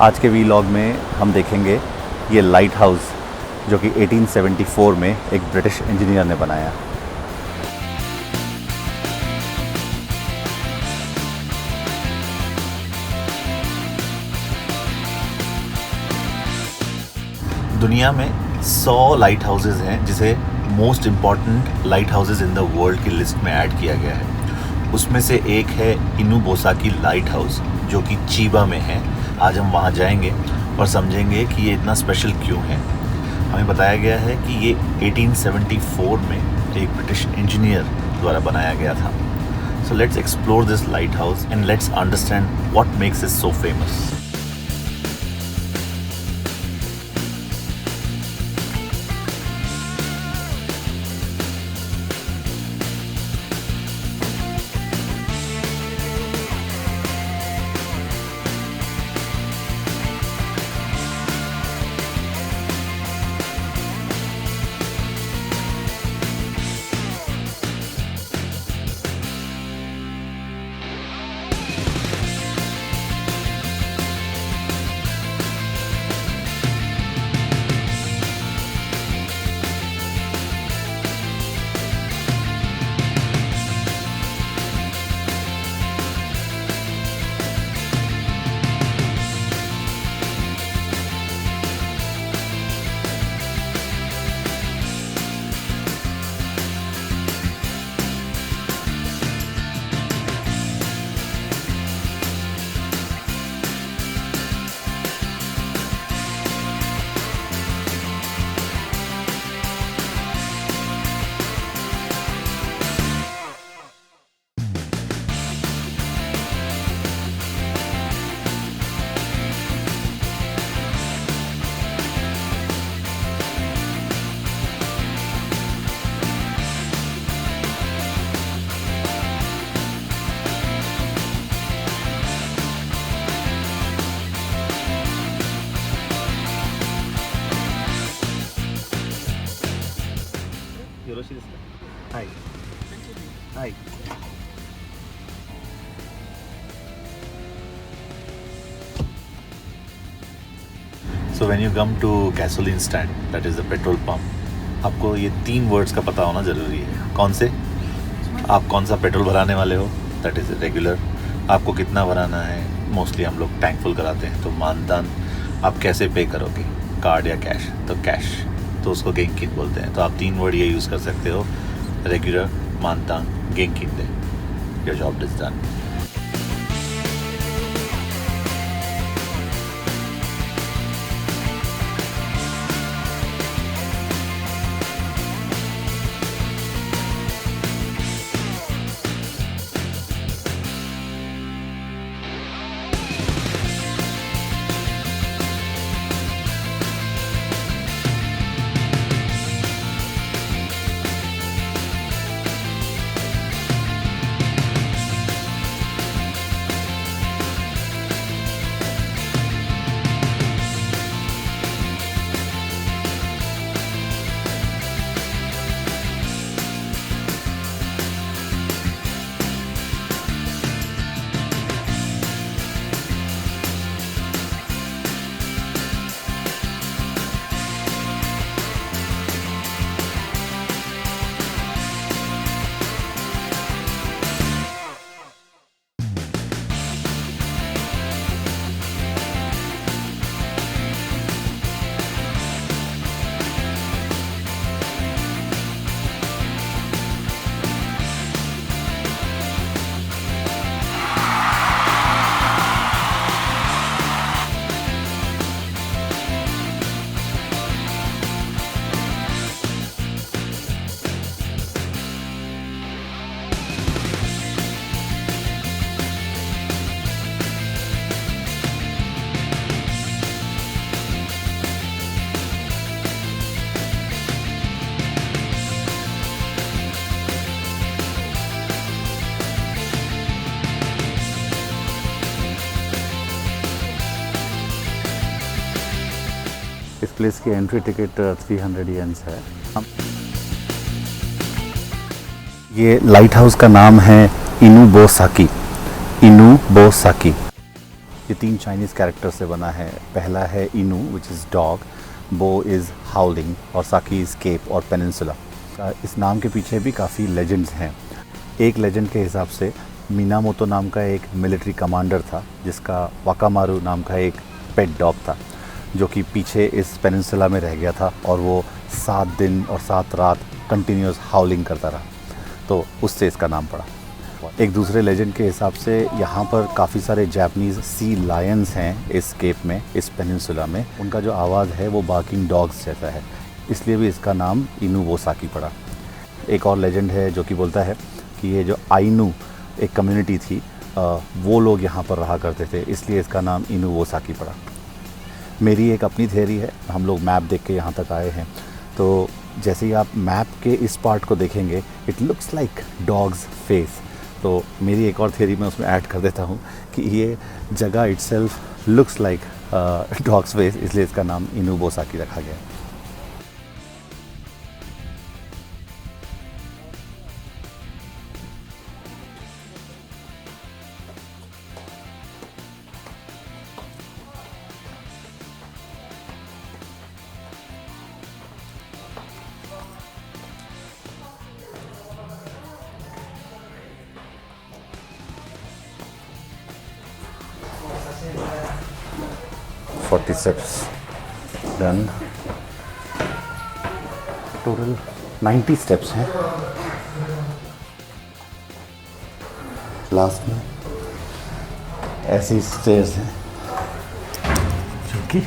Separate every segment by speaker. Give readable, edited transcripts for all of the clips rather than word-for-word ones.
Speaker 1: आज के वीलॉग में हम देखेंगे ये लाइट हाउस जो कि 1874 में एक ब्रिटिश इंजीनियर ने बनाया। दुनिया में 100 लाइट हाउसेज हैं जिसे most important light houses in the world की लिस्ट में ऐड किया गया है। उसमें से एक है इनुबोसाकी लाइट हाउस जो कि चीबा में है। आज हम वहाँ जाएंगे और समझेंगे कि ये इतना स्पेशल क्यों है। हमें बताया गया है कि ये 1874 में एक ब्रिटिश इंजीनियर द्वारा बनाया गया था। So let's explore this light house and let's understand what makes it so famous. Hi. Hi. So when you come to gasoline stand, that is the petrol pump, आपको ये 3 वर्ड्स का पता होना ज़रूरी है। कौन से? आप कौन सा पेट्रोल भराने वाले हो, दैट इज़ रेगुलर। आपको कितना भराना है, मोस्टली हम लोग टैंक फुल कराते हैं। तो मानदान आप कैसे पे करोगे, कार्ड या कैश? तो कैश, तो उसको गेंकिन बोलते हैं। तो आप 3 वर्ड ये यूज़ कर सकते हो, रेगुलर, मानतान, गेंकिन दे। Your job is done. इस प्लेस की एंट्री टिकट 300 येन्स है। ये लाइट हाउस का नाम है इनुबोसाकी। इनुबोसाकी ये 3 चाइनीज़ कैरेक्टर से बना है। पहला है इनू विच इज़ डॉग, बो इज़ हाउलिंग और साकी इज़ केप और पेनिनसुला। इस नाम के पीछे भी काफ़ी लेजेंड्स हैं। एक लेजेंड के हिसाब से मिनामोतो नाम का एक मिलिट्री कमांडर था जिसका वाकामारू नाम का एक पेट डॉग था, जो कि पीछे इस पेनिनसुला में रह गया था और वो 7 दिन और 7 रात कंटिन्यूस हाउलिंग करता रहा, तो उससे इसका नाम पड़ा। एक दूसरे लेजेंड के हिसाब से यहाँ पर काफ़ी सारे जापानीज़ सी लायंस हैं इस केप में, इस पेनिनसुला में। उनका जो आवाज़ है वो बार्किंग डॉग्स जैसा है, इसलिए भी इसका नाम इनुबोसाकी पड़ा। एक और लेजेंड है जो कि बोलता है कि ये जो आइनू एक कम्युनिटी थी, वो लोग यहाँ पर रहा करते थे, इसलिए इसका नाम इनुबोसाकी पड़ा। मेरी एक अपनी थ्योरी है। हम लोग मैप देख के यहाँ तक आए हैं, तो जैसे ही आप मैप के इस पार्ट को देखेंगे it looks like dogs face, तो मेरी एक और थ्योरी मैं उसमें ऐड कर देता हूँ कि ये जगह itself looks like dogs face, इसलिए इसका नाम इनुबोसाकी रखा गया। steps done, टोटल 90 स्टेप्स हैं। लास्ट में ऐसी स्टेयर्स हैं जो कि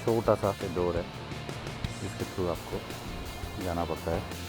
Speaker 1: छोटा सा डोर है जिसके थ्रू आपको जाना पड़ता है।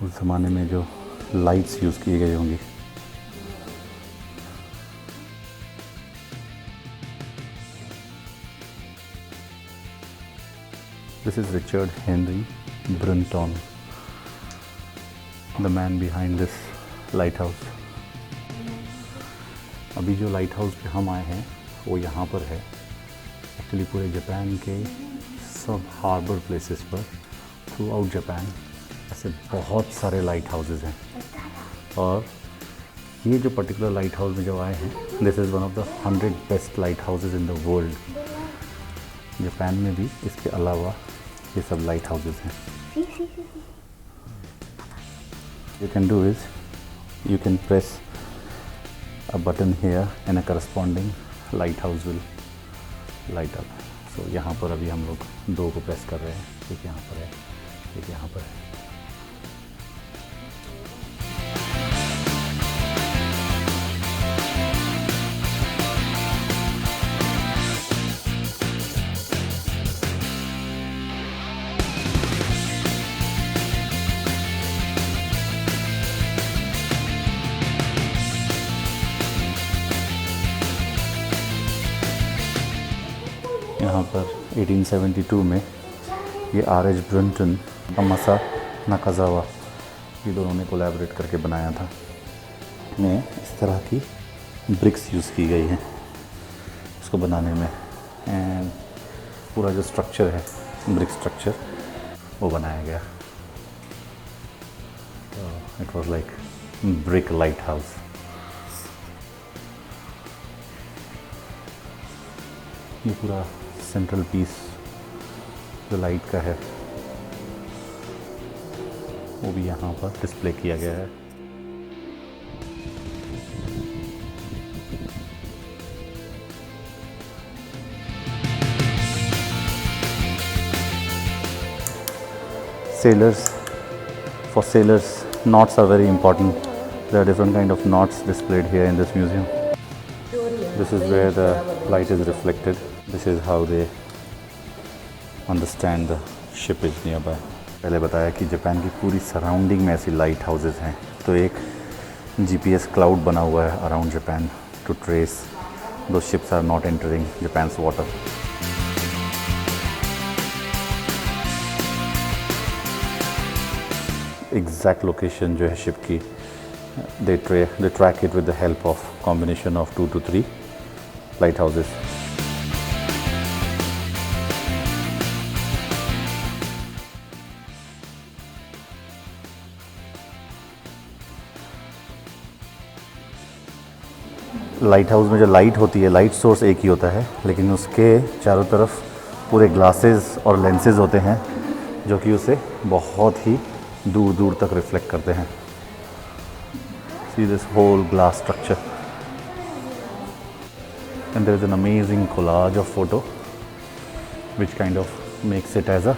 Speaker 1: उस ज़माने में जो लाइट्स यूज़ किए गए होंगे, this is Richard Henry Brunton, the man behind this light house. अभी जो लाइट हाउस पे हम आए हैं वो यहाँ पर है। एक्चुअली पूरे जापान के सब हार्बर प्लेसेस पर थ्रू आउट जापान ऐसे बहुत सारे लाइट हाउसेस हैं, और ये जो पर्टिकुलर लाइट हाउस में जो आए हैं, this is one of the 100 best light houses in the world. Japan में भी इसके अलावा
Speaker 2: ये सब लाइट हाउसेस हैं। You can do is you can press a button here and a corresponding lighthouse will light up. So यहाँ पर अभी हम लोग 2 को प्रेस कर रहे हैं, एक यहाँ पर है, एक यहाँ पर है। यहाँ पर 1872 में ये R.H. ब्रंटन, अमासा नाकाजावा, ये दोनों ने कोलैबोरेट करके बनाया था। में इस तरह की ब्रिक्स यूज़ की गई हैं इसको बनाने में, एंड पूरा जो स्ट्रक्चर है, ब्रिक स्ट्रक्चर, वो बनाया गया। तो it was like brick light house. ये पूरा सेंट्रल पीस जो लाइट का है वो भी यहाँ पर डिस्प्ले किया गया है। For sailors, knots are very important. There are different kind of knots displayed here in this museum. This is where the light is reflected. This is how they understand the ship is nearby. पहले बताया कि Japan की पूरी surrounding में ऐसी light houses हैं, तो एक GPS क्लाउड बना हुआ है अराउंड जापान टू ट्रेस दो ships are not entering Japan's water. Exact location जो है शिप की, they track it with the help of combination of 2 to 3 lighthouses. Light house में जो लाइट होती है, लाइट सोर्स एक ही होता है, लेकिन उसके चारों तरफ पूरे ग्लासेस और लेंसेज होते हैं जो कि उसे बहुत ही दूर दूर तक रिफ्लेक्ट करते हैं। See this whole glass structure, and there is an amazing collage of photo which kind of makes it as a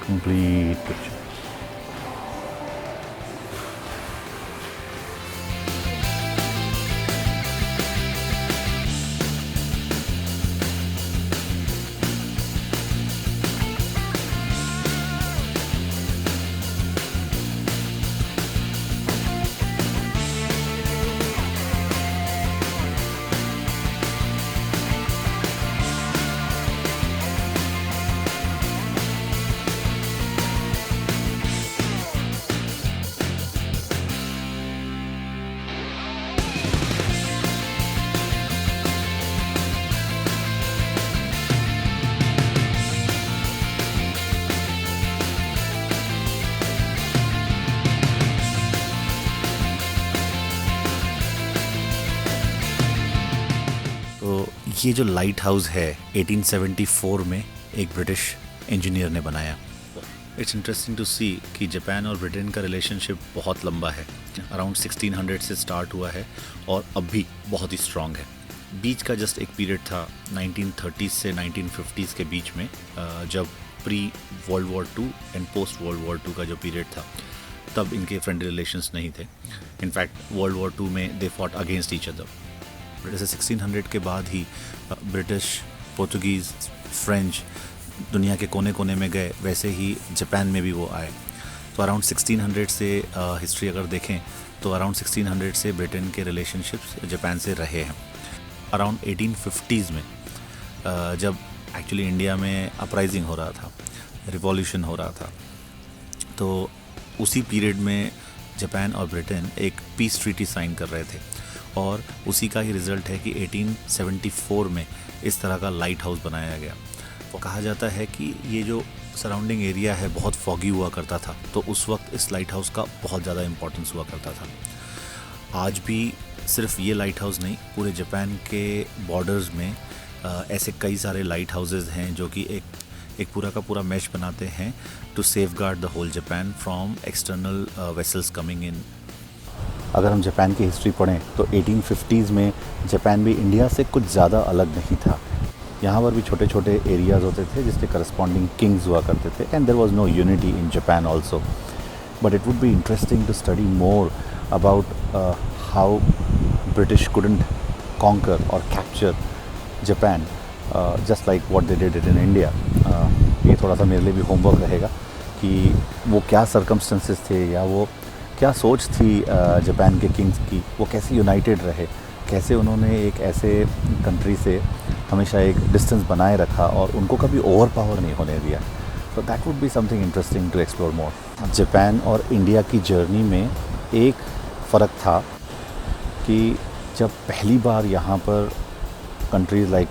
Speaker 2: complete picture. ये जो लाइट हाउस है 1874 में एक ब्रिटिश इंजीनियर ने बनाया। इट्स इंटरेस्टिंग टू सी कि जापान और ब्रिटेन का रिलेशनशिप बहुत लंबा है, अराउंड 1600 से स्टार्ट हुआ है और अब भी बहुत ही स्ट्रॉन्ग है। बीच का जस्ट एक पीरियड था 1930s से 1950s के बीच में, जब pre world war 2 and post world war 2 का जो पीरियड था, तब इनके फ्रेंडली रिलेशंस नहीं थे। इनफैक्ट वर्ल्ड वॉर 2 में they fought against each other. जैसे 1600 के बाद ही ब्रिटिश, पोर्चुगीज़, फ्रेंच दुनिया के कोने कोने में गए, वैसे ही जापान में भी वो आए। तो अराउंड 1600 से हिस्ट्री अगर देखें तो अराउंड 1600 से ब्रिटेन के रिलेशनशिप्स जापान से रहे हैं। अराउंड 1850s में जब एक्चुअली इंडिया में अपराइजिंग हो रहा था, रिवॉल्यूशन हो रहा था, तो उसी पीरियड में जापान और ब्रिटेन एक पीस ट्रीटी साइन कर रहे थे, और उसी का ही रिज़ल्ट है कि 1874 में इस तरह का लाइट हाउस बनाया गया। वो कहा जाता है कि ये जो सराउंडिंग एरिया है बहुत फॉगी हुआ करता था, तो उस वक्त इस लाइट हाउस का बहुत ज़्यादा इम्पोर्टेंस हुआ करता था। आज भी सिर्फ ये लाइट हाउस नहीं, पूरे जापान के बॉर्डर्स में ऐसे कई सारे लाइट हाउसेस हैं जो कि एक पूरा का पूरा मैश बनाते हैं to safeguard the whole Japan from external vessels coming in. अगर हम जापान की हिस्ट्री पढ़ें तो 1850s में जापान भी इंडिया से कुछ ज़्यादा अलग नहीं था। यहाँ पर भी छोटे छोटे एरियाज़ होते थे जिसके करस्पॉन्डिंग किंग्स हुआ करते थे, and there was no unity in Japan also. But it would be interesting to study more about how British couldn't conquer or capture Japan just like what they did it in India. ये थोड़ा सा मेरे लिए भी homework रहेगा कि वो क्या सर्कमस्टेंसेस थे या वो क्या सोच थी जापान के किंग्स की, वो कैसे यूनाइटेड रहे, कैसे उन्होंने एक ऐसे कंट्री से हमेशा एक डिस्टेंस बनाए रखा और उनको कभी ओवर पावर नहीं होने दिया। तो that would be something interesting to explore more. Japan और इंडिया की जर्नी में एक फ़र्क था कि जब पहली बार यहाँ पर countries like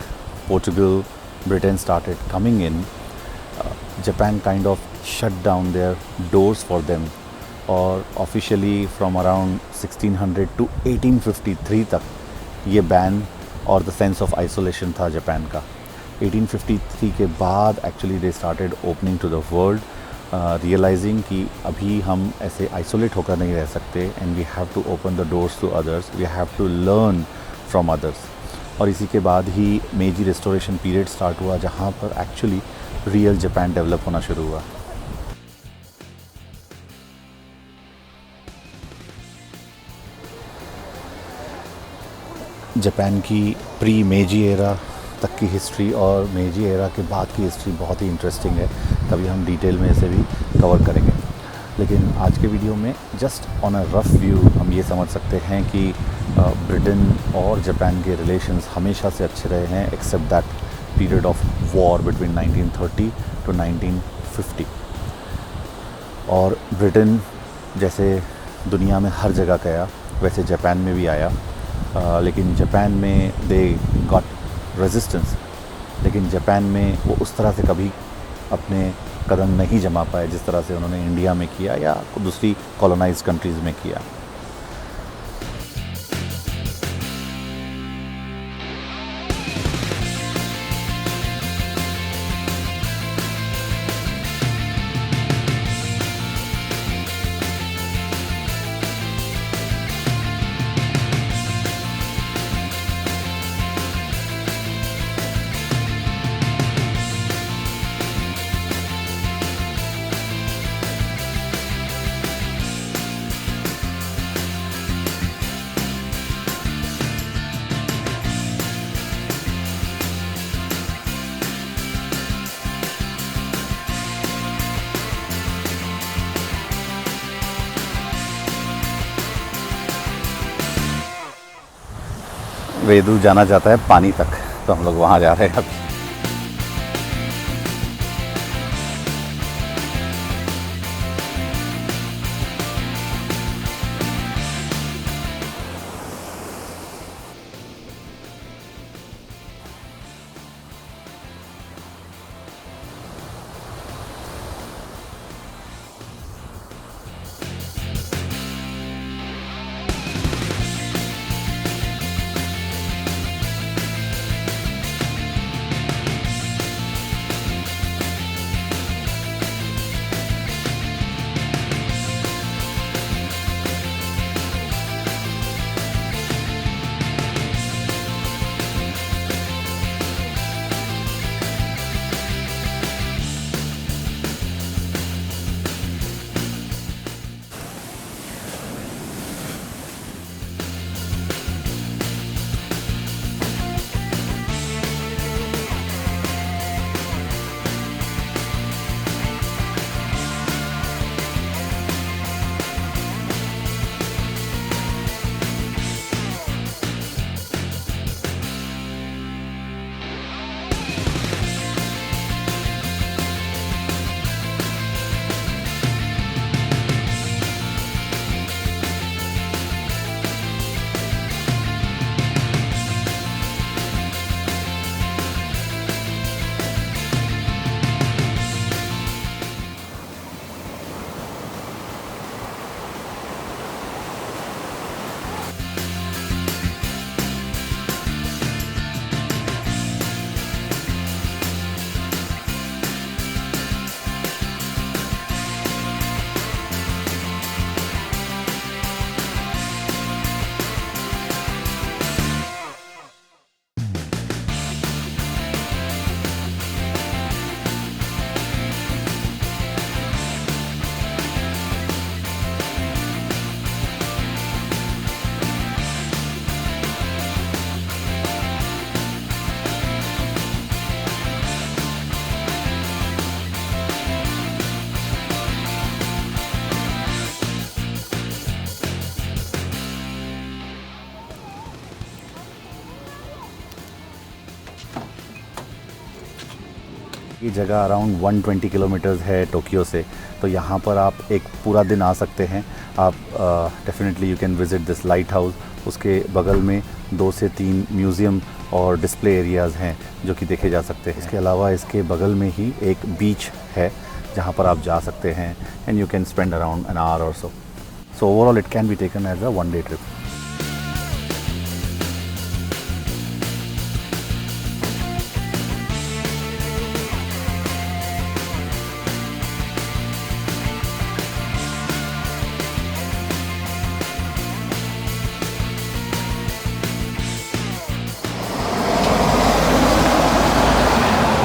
Speaker 2: Portugal, Britain started coming in, Japan kind of shut down their doors for them, और ऑफिशियली फ्रॉम अराउंड 1600 टू 1853 तक ये बैन और द सेंस ऑफ आइसोलेशन था जापान का। 1853 के बाद actually they started opening to the world, realizing कि अभी हम ऐसे आइसोलेट होकर नहीं रह सकते, and we have to open the doors to others, we have to learn from others. और इसी के बाद ही मेजी रेस्टोरेशन पीरियड स्टार्ट हुआ जहाँ पर एक्चुअली रियल जापान डेवलप होना शुरू हुआ। जापान की प्री मेजी एरा तक की हिस्ट्री और मेजी एरा के बाद की हिस्ट्री बहुत ही इंटरेस्टिंग है, कभी हम डिटेल में इसे भी कवर करेंगे। लेकिन आज के वीडियो में just on a rough view हम ये समझ सकते हैं कि ब्रिटेन और जापान के रिलेशंस हमेशा से अच्छे रहे हैं, except that period of war between 1930 to 1950। और ब्रिटेन जैसे दुनिया में हर जगह गया वैसे जापान में भी आया, लेकिन जापान में दे गॉट रेजिस्टेंस, लेकिन जापान में वो उस तरह से कभी अपने कदम नहीं जमा पाए जिस तरह से उन्होंने इंडिया में किया या दूसरी कॉलोनाइज्ड कंट्रीज़ में किया। वेदू जाना चाहता है पानी तक, तो हम लोग वहाँ जा रहे हैं अभी। ये जगह अराउंड 120 किलोमीटर्स है टोक्यो से, तो यहाँ पर आप एक पूरा दिन आ सकते हैं। आप definitely you can visit this light house. उसके बगल में 2 से 3 म्यूज़ियम और डिस्प्ले एरियाज़ हैं जो कि देखे जा सकते हैं। इसके अलावा इसके बगल में ही एक बीच है जहाँ पर आप जा सकते हैं and you can spend around an hour or so. So overall it can be taken as a 1 day trip.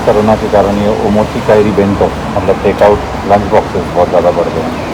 Speaker 2: Corona के कारण ये ओमोची काइरी बेंतो मतलब टेक आउट लंच बॉक्सेस बहुत ज़्यादा बढ़ गए हैं।